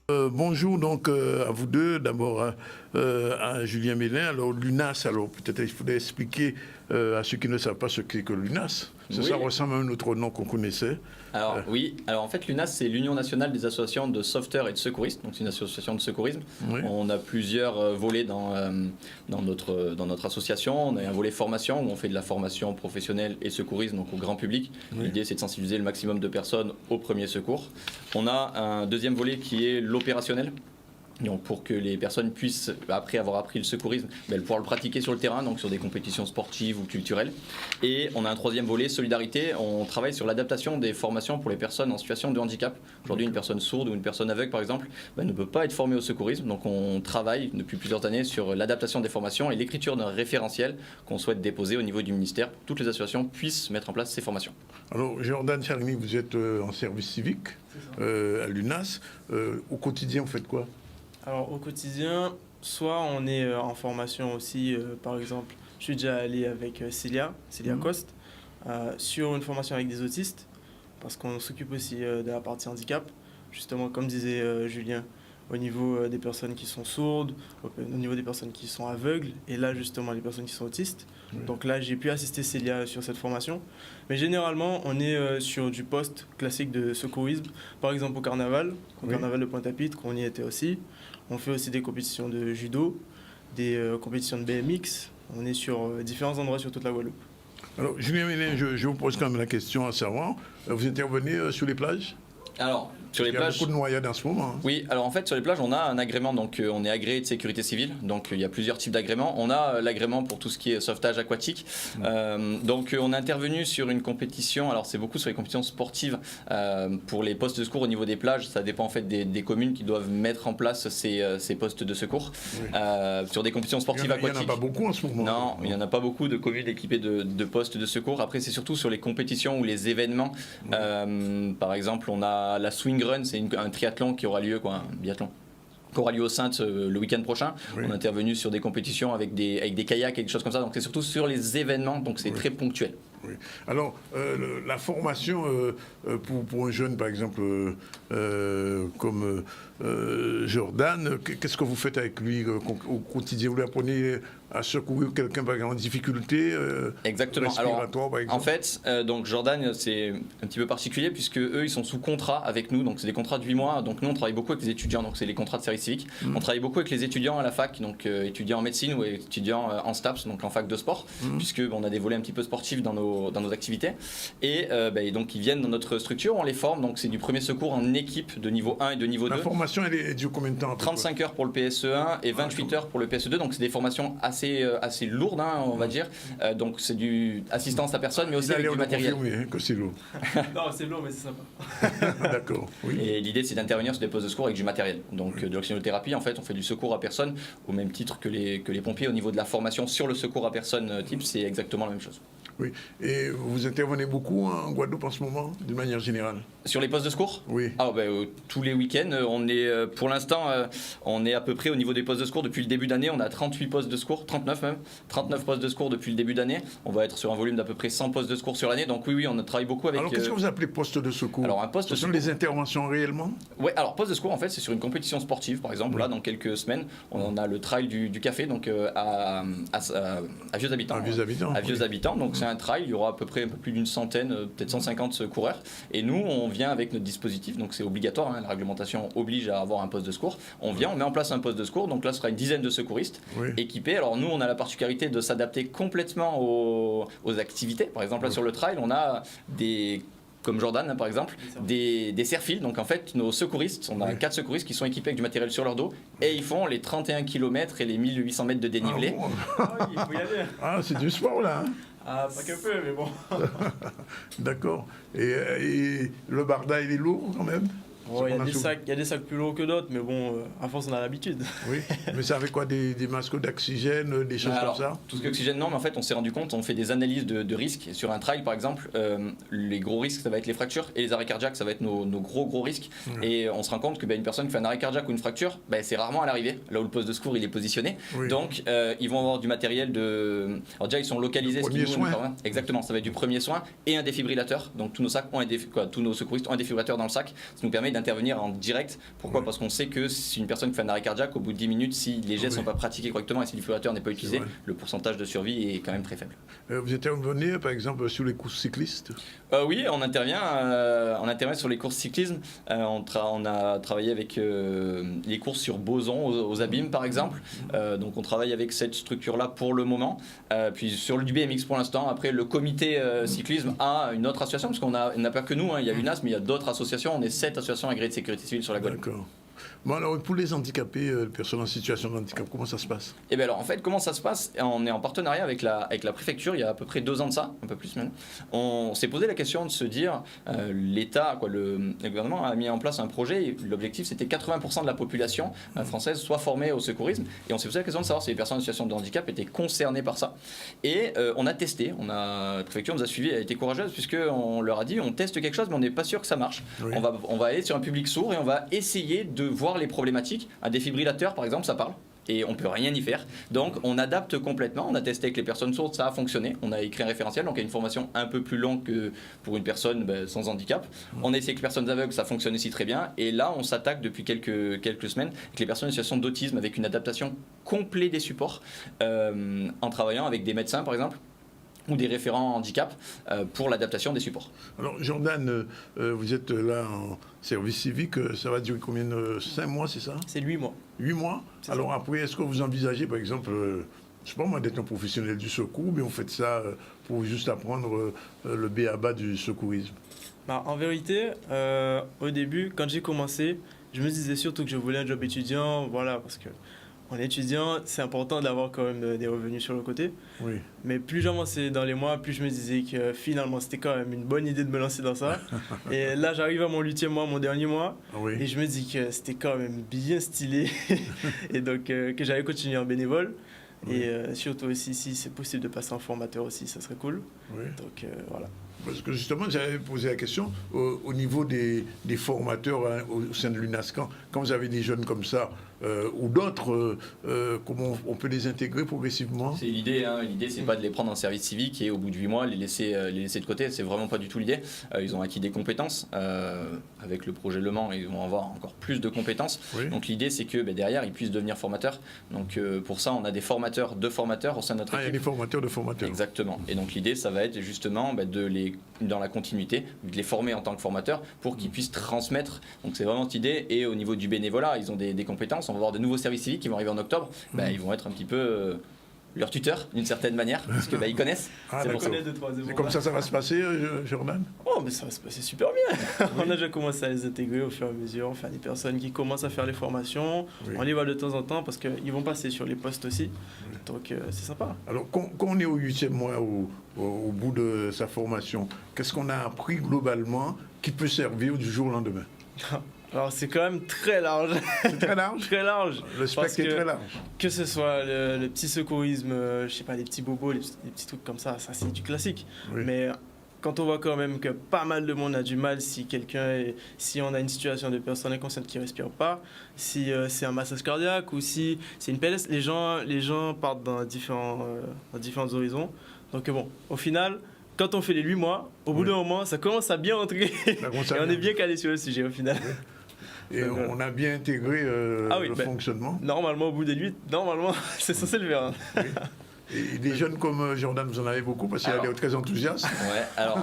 Bonjour donc à vous deux, d'abord à Julien Mélin. Alors l'UNAS, alors peut-être il faudrait expliquer à ceux qui ne savent pas ce qu'est que l'UNAS. Ça ressemble à un autre nom qu'on connaissait. Alors oui, alors en fait l'UNAS c'est l'Union nationale des associations de sauveteurs et de secouristes, donc c'est une association de secourisme. Oui. On a plusieurs volets dans notre association. On a un volet formation où on fait de la formation professionnelle et secourisme, donc au grand public. Oui. L'idée c'est de sensibiliser le maximum de personnes au premier secours. On a un deuxième volet qui est l'opérationnel. Donc pour que les personnes puissent, après avoir appris le secourisme, pouvoir le pratiquer sur le terrain, donc sur des compétitions sportives ou culturelles. Et on a un troisième volet, solidarité. On travaille sur l'adaptation des formations pour les personnes en situation de handicap. Aujourd'hui, une personne sourde ou une personne aveugle, par exemple, ne peut pas être formée au secourisme. Donc on travaille depuis plusieurs années sur l'adaptation des formations et l'écriture d'un référentiel qu'on souhaite déposer au niveau du ministère pour que toutes les associations puissent mettre en place ces formations. Alors, Jordan Charny, vous êtes en service civique à l'UNAS. Au quotidien, vous faites quoi ? Alors au quotidien, soit on est en formation aussi, par exemple, je suis déjà allé avec Célia Coste, sur une formation avec des autistes, parce qu'on s'occupe aussi de la partie handicap, justement comme disait Julien, au niveau des personnes qui sont sourdes, au niveau des personnes qui sont aveugles, et là justement les personnes qui sont autistes. Oui. Donc là j'ai pu assister Célia sur cette formation, mais généralement on est sur du poste classique de secourisme, par exemple au carnaval de Pointe-à-Pitre, qu'on y était aussi. On fait aussi des compétitions de judo, des compétitions de BMX. On est sur différents endroits sur toute la Guadeloupe. Alors, Julien Mélin, je vous pose quand même la question à savoir. Vous intervenez sur les plages ? Alors, sur les plages, il y a beaucoup de noyades en ce moment. Hein. Oui, alors en fait, sur les plages, on a un agrément. Donc, on est agréé de sécurité civile. Donc, il y a plusieurs types d'agréments. On a l'agrément pour tout ce qui est sauvetage aquatique. Donc, on est intervenu sur une compétition. Alors, c'est beaucoup sur les compétitions sportives pour les postes de secours au niveau des plages. Ça dépend en fait des communes qui doivent mettre en place ces postes de secours. Oui. Sur des compétitions sportives aquatiques. Il n'y en a pas beaucoup en ce moment. Non, il n'y en a pas beaucoup de communes équipées de postes de secours. Après, c'est surtout sur les compétitions ou les événements. Oui. Par exemple, on a la swing run, c'est un triathlon qui aura lieu, un biathlon qui aura lieu au Saintes le week-end prochain. Oui. On est intervenu sur des compétitions avec des kayaks et des choses comme ça, donc c'est surtout sur les événements, donc c'est très ponctuel. Oui. Alors, la formation pour un jeune, par exemple, comme Jordan, qu'est-ce que vous faites avec lui au quotidien ? Vous lui apprenez à secourir quelqu'un par exemple en difficulté Exactement. Alors, par exemple. En fait, donc Jordan, c'est un petit peu particulier puisque eux, ils sont sous contrat avec nous, donc c'est des contrats de 8 mois. Donc nous, on travaille beaucoup avec les étudiants, donc c'est les contrats de service civique. On travaille beaucoup avec les étudiants à la fac, donc étudiants en médecine ou étudiants en STAPS, donc en fac de sport, puisque on a des volets un petit peu sportifs dans nos activités. Et donc ils viennent dans notre structure, on les forme, donc c'est du premier secours en équipe de niveau 1 et de niveau 2. La formation, elle dure combien de temps ? 35 heures pour le PSE1 et 28 heures pour le PSE2, donc c'est des formations assez lourdes, on va dire. Donc c'est du assistance à personne, mais aussi avec du matériel. Que c'est lourd. Non, c'est lourd, mais c'est sympa. D'accord. Oui. Et l'idée, c'est d'intervenir sur des postes de secours avec du matériel. Donc de l'oxygénothérapie, en fait, on fait du secours à personne au même titre que les pompiers au niveau de la formation sur le secours à personne type, c'est exactement la même chose. Oui. Et vous intervenez beaucoup en Guadeloupe en ce moment, d'une manière générale ? Sur les postes de secours ? Oui. Tous les week-ends, on est, pour l'instant, on est à peu près au niveau des postes de secours. Depuis le début d'année, on a 38 postes de secours, 39 même, 39 postes de secours depuis le début d'année. On va être sur un volume d'à peu près 100 postes de secours sur l'année. Donc oui, on travaille beaucoup avec... Alors qu'est-ce que vous appelez poste de secours ? Alors un poste Ce sont des interventions réellement ? Oui, alors poste de secours, en fait, c'est sur une compétition sportive. Par exemple, là, dans quelques semaines, on a le trail du café, donc à Vieux Habitants. À Vieux Habitants, donc c'est un trail, il y aura à peu près un peu plus d'une centaine, peut-être 150 coureurs. Et nous, on vient avec notre dispositif, donc c'est obligatoire, la réglementation oblige à avoir un poste de secours. On vient, on met en place un poste de secours, donc là, ce sera une dizaine de secouristes équipés. Alors nous, on a la particularité de s'adapter complètement aux activités. Par exemple, là, sur le trail, on a comme Jordan par exemple, des serre-fils. Donc en fait, nos secouristes, on a 4 secouristes qui sont équipés avec du matériel sur leur dos et ils font les 31 km et les 1800 mètres de dénivelé. Il faut y aller. Ah, c'est du sport là. Ah, pas qu'un peu, mais bon. D'accord. Et le barda, il est lourd quand même ? Il y a des sacs plus lourds que d'autres, mais bon, à force on a l'habitude. Oui, mais c'est avec quoi, des masques d'oxygène, des choses comme ça ? Tout ce qui est oxygène, non, mais en fait on s'est rendu compte, on fait des analyses de risques. Sur un trail par exemple, les gros risques ça va être les fractures et les arrêts cardiaques, ça va être nos gros risques. Et on se rend compte que une personne qui fait un arrêt cardiaque ou une fracture, c'est rarement à l'arrivée, là où le poste de secours il est positionné. Donc ils vont avoir du matériel de... Alors déjà ils sont localisés. Exactement, ça va être du premier soin et un défibrillateur. Donc tous nos secouristes ont un défibrillateur dans le sac, ça nous permet d'intervenir en direct. Pourquoi ? Parce qu'on sait que si une personne fait un arrêt cardiaque, au bout de 10 minutes, si les gestes ne sont pas pratiqués correctement et si le défibrillateur n'est pas utilisé, le pourcentage de survie est quand même très faible. Vous intervenez par exemple sur les courses cyclistes ? Oui, on intervient sur les courses cyclisme. On a travaillé avec les courses sur Boson aux Abîmes par exemple. Donc on travaille avec cette structure-là pour le moment. Puis sur du BMX pour l'instant. Après le comité cyclisme a une autre association parce qu'on n'a pas que nous. Il y a l'UNAS mais il y a d'autres associations. On est 7 associations agréées de sécurité civile sur la Guadeloupe. D'accord. Bon alors pour les handicapés, les personnes en situation de handicap, comment ça se passe ? Et bien alors en fait comment ça se passe ? On est en partenariat avec la préfecture il y a à peu près 2 ans de ça, un peu plus même. On s'est posé la question de se dire l'État, le gouvernement a mis en place un projet, l'objectif c'était 80% de la population française soit formée au secourisme et on s'est posé la question de savoir si les personnes en situation de handicap étaient concernées par ça. Et on a testé, la préfecture nous a suivis, elle a été courageuse puisqu'on leur a dit on teste quelque chose mais on n'est pas sûr que ça marche. Oui. On va aller sur un public sourd et on va essayer de voir les problématiques. Un défibrillateur par exemple ça parle et on peut rien y faire, donc on adapte complètement. On a testé avec les personnes sourdes, ça a fonctionné, on a écrit un référentiel, donc il y a une formation un peu plus longue que pour une personne sans handicap. On a essayé avec les personnes aveugles, ça fonctionne aussi très bien, et là on s'attaque depuis quelques semaines avec les personnes en situation d'autisme avec une adaptation complète des supports en travaillant avec des médecins par exemple ou des référents handicap pour l'adaptation des supports. Alors Jordan, vous êtes là en service civique, ça va durer combien de 5 mois, c'est ça ? C'est 8 mois. 8 mois ? Alors après, est-ce que vous envisagez par exemple, je sais pas moi, d'être un professionnel du secours, mais vous faites ça pour juste apprendre le b.a.-ba du secourisme ? En vérité, au début, quand j'ai commencé, je me disais surtout que je voulais un job étudiant, voilà, parce que en étudiant, c'est important d'avoir quand même des revenus sur le côté. Oui. Mais plus j'avançais dans les mois, plus je me disais que finalement, c'était quand même une bonne idée de me lancer dans ça. Et là, j'arrive à mon 8e mois, mon dernier mois. Oui. Et je me dis que c'était quand même bien stylé. Et donc, que j'allais continuer en bénévole. Oui. Et surtout aussi, si c'est possible de passer en formateur aussi, ça serait cool. Oui. Donc, voilà. Parce que justement, j'avais posé la question au niveau des formateurs au sein de l'UNAS. Quand vous avez des jeunes comme ça, ou d'autres, comment on peut les intégrer progressivement ? C'est l'idée, l'idée c'est pas de les prendre en service civique et au bout de 8 mois les laisser de côté, c'est vraiment pas du tout l'idée. Ils ont acquis des compétences, avec le projet Le Mans ils vont avoir encore plus de compétences. Oui. Donc l'idée c'est que derrière ils puissent devenir formateurs. Donc pour ça on a des formateurs de formateurs au sein de notre équipe. Il y a des formateurs de formateurs. Exactement. Et donc l'idée ça va être justement dans la continuité, de les former en tant que formateurs pour qu'ils puissent transmettre. Donc c'est vraiment cette idée. Et au niveau du bénévolat, ils ont des compétences. On va avoir de nouveaux services civiques qui vont arriver en octobre. Ils vont être un petit peu leur tuteur d'une certaine manière parce que ils connaissent. C'est comme ça va se passer, Jordan ? Oh mais ça va se passer super bien. On a déjà commencé à les intégrer au fur et à mesure. Enfin des personnes qui commencent à faire les formations. Oui. On les voit de temps en temps parce qu'ils vont passer sur les postes aussi. Oui. Donc c'est sympa. Alors quand on est au 8e mois au bout de sa formation, qu'est-ce qu'on a appris globalement qui peut servir du jour au lendemain ? Alors c'est quand même très large. C'est très large. Très large. Le spectre est très large. Que ce soit le petit secourisme, je sais pas, les petits bobos, les petits trucs comme ça c'est du classique. Oui. Mais quand on voit quand même que pas mal de monde a du mal, si on a une situation de personne inconsciente qui respire pas, si c'est un massage cardiaque ou si c'est une PLS, les gens partent dans différents horizons. Donc bon, au final, quand on fait les 8 mois, au bout d'un moment, ça commence à bien entrer. Et on est bien calé sur le sujet au final. Oui. Et donc, on a bien intégré le fonctionnement. Normalement, au bout des 8, c'est censé le faire. Hein. Oui. Et des jeunes comme Jordan, vous en avez beaucoup parce qu'il a l'air très enthousiaste. Ouais, alors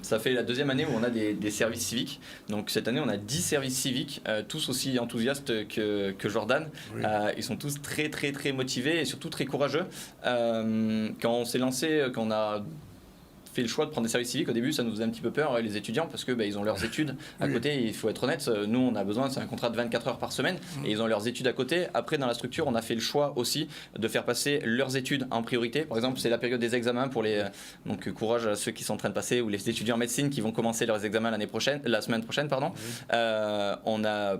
ça fait la 2e année où on a des services civiques. Donc cette année, on a 10 services civiques, tous aussi enthousiastes que Jordan. Oui. Ils sont tous très très très motivés et surtout très courageux. Quand on s'est lancé, quand on a fait le choix de prendre des services civiques, au début ça nous faisait un petit peu peur, les étudiants, parce que ils ont leurs études à côté. Il faut être honnête, nous on a besoin, c'est un contrat de 24 heures par semaine et ils ont leurs études à côté. Après dans la structure on a fait le choix aussi de faire passer leurs études en priorité. Par exemple c'est la période des examens pour donc courage à ceux qui sont en train de passer, ou les étudiants en médecine qui vont commencer leurs examens la semaine prochaine pardon. On a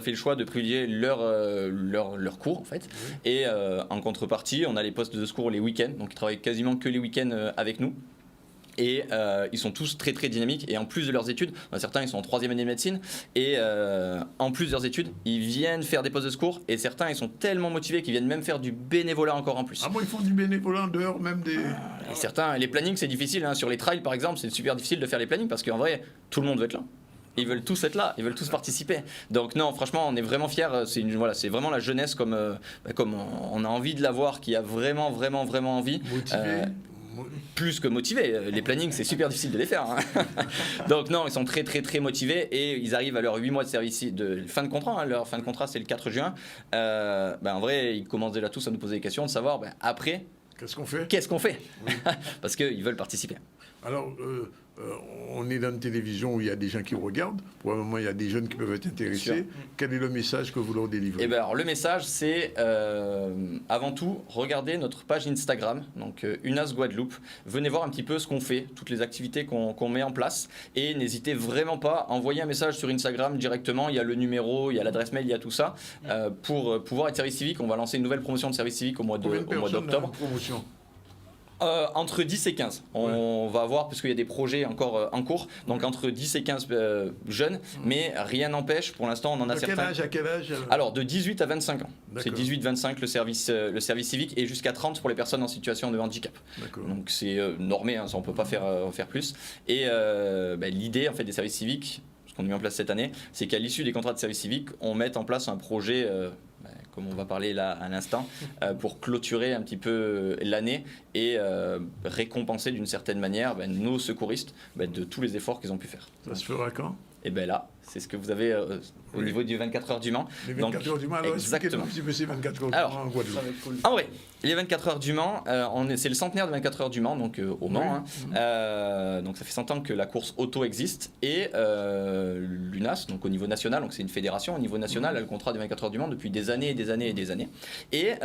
fait le choix de privilégier leur cours en fait. Et en contrepartie on a les postes de secours les week-ends, donc ils travaillent quasiment que les week-ends avec nous. Et ils sont tous très très dynamiques, et en plus de leurs études, certains ils sont en 3e année de médecine, et en plus de leurs études ils viennent faire des postes de secours, et certains ils sont tellement motivés qu'ils viennent même faire du bénévolat encore en plus. Ah bon, ils font du bénévolat en dehors même des... Et certains, les plannings c'est difficile, sur les trails par exemple c'est super difficile de faire les plannings parce qu'en vrai tout le monde veut être là. Ils veulent tous être là, ils veulent tous participer. Donc non, franchement, on est vraiment fiers. C'est vraiment la jeunesse comme on a envie de la voir, qui a vraiment envie. Motivé. Plus que motivés. Les plannings, c'est super difficile de les faire. Hein. Donc non, ils sont très motivés et ils arrivent à leur 8 mois de service de fin de contrat. Hein. Leur fin de contrat, c'est le 4 juin. En vrai, ils commencent déjà tous à nous poser des questions de savoir après. Qu'est-ce qu'on fait oui. Parce qu'ils veulent participer. Alors, on est dans une télévision où il y a des gens qui regardent. Probablement, il y a des jeunes qui peuvent être intéressés. Quel est le message que vous leur délivrez? Alors, le message, c'est avant tout, regardez notre page Instagram, donc UNAS Guadeloupe. Venez voir un petit peu ce qu'on fait, toutes les activités qu'on met en place. Et n'hésitez vraiment pas à envoyer un message sur Instagram directement. Il y a le numéro, il y a l'adresse mail, il y a tout ça. Pour pouvoir être service civique, on va lancer une nouvelle promotion de service civique au mois d'octobre. Entre 10 et 15. On va voir, parce qu'il y a des projets encore en cours, donc entre 10 et 15 jeunes, mais rien n'empêche, pour l'instant on en a certains. À quel âge Alors de 18 à 25 ans. C'est 18-25 le service civique et jusqu'à 30 pour les personnes en situation de handicap. Donc c'est normé, hein, ça, on ne peut pas faire plus. Et l'idée en fait, des services civiques, ce qu'on a mis en place cette année, c'est qu'à l'issue des contrats de service civique, on mette en place un projet comme on va parler là à l'instant, pour clôturer un petit peu l'année et récompenser d'une certaine manière nos secouristes de tous les efforts qu'ils ont pu faire. Ça se fera quand? Et là, c'est ce que vous avez au niveau du 24 heures du Mans. Les 24 heures du Mans, alors exactement. Un petit peu ces 24 heures du Mans en Guadeloupe. En vrai, les 24 heures du Mans, c'est le centenaire de 24 heures du Mans, donc au Mans. Hein. Donc ça fait 100 ans que la course auto existe et l'UNAS, donc au niveau national, donc c'est une fédération au niveau national, a le contrat des 24 heures du Mans depuis des années et des années et des années. Et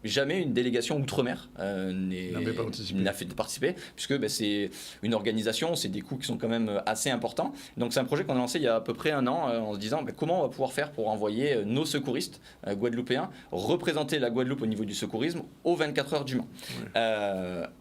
jamais une délégation outre-mer n'a fait participer, puisque c'est une organisation, c'est des coûts qui sont quand même assez importants. Donc c'est un projet qu'on a lancé il y a à peu près un an en se disant comment on va pouvoir faire pour envoyer nos secouristes guadeloupéens représenter la Guadeloupe au niveau du secourisme aux 24 heures du Mans.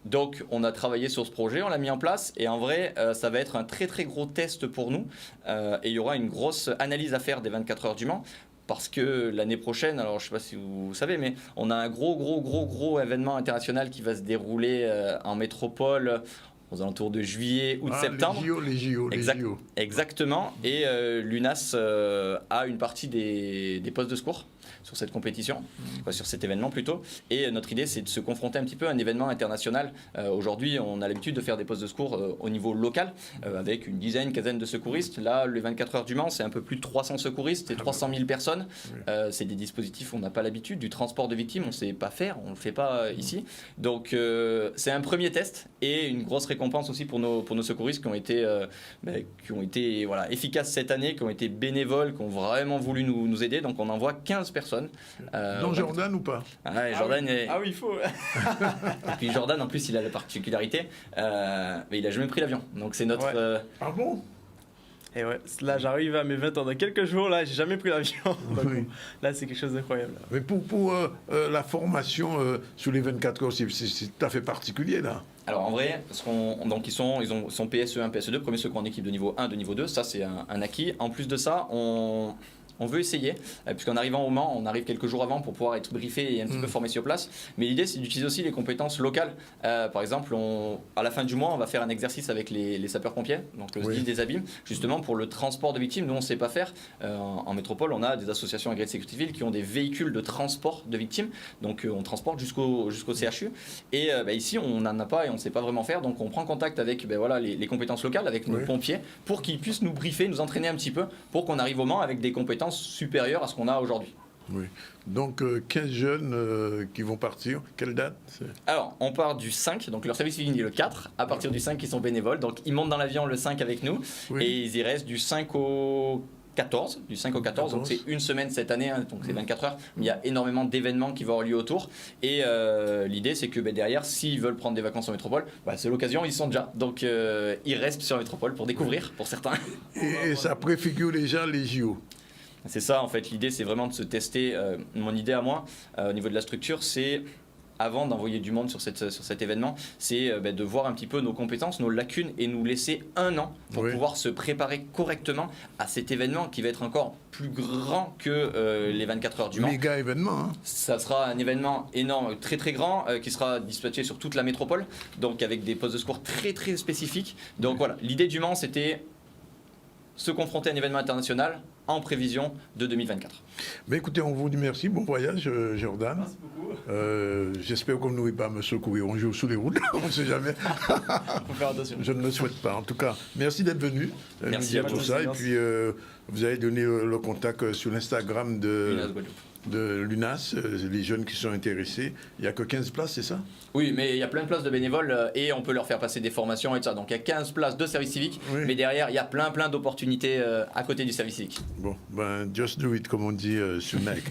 Donc on a travaillé sur ce projet, on l'a mis en place et en vrai ça va être un très gros test pour nous et il y aura une grosse analyse à faire des 24 heures du Mans. Parce que l'année prochaine, alors je ne sais pas si vous savez, mais on a un gros événement international qui va se dérouler en métropole aux alentours de juillet, août, septembre. Les JO. Exactement. Et l'UNAS a une partie des postes de secours sur cette compétition, sur cet événement plutôt. Et notre idée, c'est de se confronter un petit peu à un événement international. Aujourd'hui, on a l'habitude de faire des postes de secours au niveau local, avec une quinzaine de secouristes. Là, les 24 heures du Mans, c'est un peu plus de 300 secouristes et 300 000 personnes. C'est des dispositifs, on n'a pas l'habitude. Du transport de victimes, on ne sait pas faire, on ne le fait pas ici. Donc, c'est un premier test et une grosse récompense aussi pour nos secouristes qui ont été efficaces cette année, qui ont été bénévoles, qui ont vraiment voulu nous aider. Donc, on envoie 15 personnes. Dans Jordan ou pas? Jordan oui, il faut. Et puis Jordan en plus il a la particularité mais il a jamais pris l'avion, donc c'est notre Ah bon? Et là j'arrive à mes 20 ans dans quelques jours, là j'ai jamais pris l'avion. Donc, là c'est quelque chose d'incroyable. Mais pour la formation sur les 24 heures, c'est tout à fait particulier là. Alors en vrai, ils sont PSE1, PSE2, premier secours en équipe de niveau 1, de niveau 2, ça c'est un acquis. En plus de ça, on veut essayer, puisqu'en arrivant au Mans, on arrive quelques jours avant pour pouvoir être briefé et un petit peu formé sur place. Mais l'idée, c'est d'utiliser aussi les compétences locales. Par exemple, à la fin du mois, on va faire un exercice avec les sapeurs-pompiers, donc le SDIS des abîmes, justement pour le transport de victimes. Nous, on ne sait pas faire. En métropole, on a des associations agréées de sécurité civile qui ont des véhicules de transport de victimes. Donc, on transporte jusqu'au CHU. Et ici, on n'en a pas et on ne sait pas vraiment faire. Donc, on prend contact avec les compétences locales, avec nos pompiers, pour qu'ils puissent nous briefer, nous entraîner un petit peu, pour qu'on arrive au Mans avec des compétences supérieures à ce qu'on a aujourd'hui. Oui. Donc 15 jeunes qui vont partir. Quelle date? Alors, on part du 5, donc leur service finit le 4. À partir du 5, ils sont bénévoles. Donc, ils montent dans l'avion le 5 avec nous. Et ils y restent du 5 au 14. Du 5 au 14. Donc, c'est une semaine cette année. Hein, donc, c'est 24 heures. Mais il y a énormément d'événements qui vont avoir lieu autour. Et l'idée, c'est que derrière, s'ils veulent prendre des vacances en métropole, c'est l'occasion, ils y sont déjà. Donc, ils restent sur la métropole pour découvrir, pour certains. Et ça préfigure déjà les JO. C'est ça, en fait, l'idée, c'est vraiment de se tester. Mon idée à moi, au niveau de la structure, c'est, avant d'envoyer du monde sur cet événement, c'est de voir un petit peu nos compétences, nos lacunes, et nous laisser un an pour pouvoir se préparer correctement à cet événement qui va être encore plus grand que les 24 heures du Mans. Méga événement. Hein. Ça sera un événement énorme, très grand, qui sera dispatché sur toute la métropole, donc avec des postes de secours très spécifiques. Donc voilà, l'idée du Mans, c'était se confronter à un événement international en prévision de 2024. Mais écoutez, on vous dit merci, bon voyage Jordan. Merci beaucoup. J'espère qu'on n'aurait pas à me secourir un jour sous les routes, on ne sait jamais. Faut faire attention. Je ne le souhaite pas. En tout cas, merci d'être venu. Merci à pour vous. ça. Et puis, vous avez donné le contact sur l'Instagram de l'UNAS, les jeunes qui sont intéressés. Il n'y a que 15 places, c'est ça? Oui, mais il y a plein de places de bénévoles et on peut leur faire passer des formations et tout ça. Donc il y a 15 places de service civique, Oui. mais derrière, il y a plein d'opportunités à côté du service civique. Bon, ben, just do it, comme on dit sur Nike.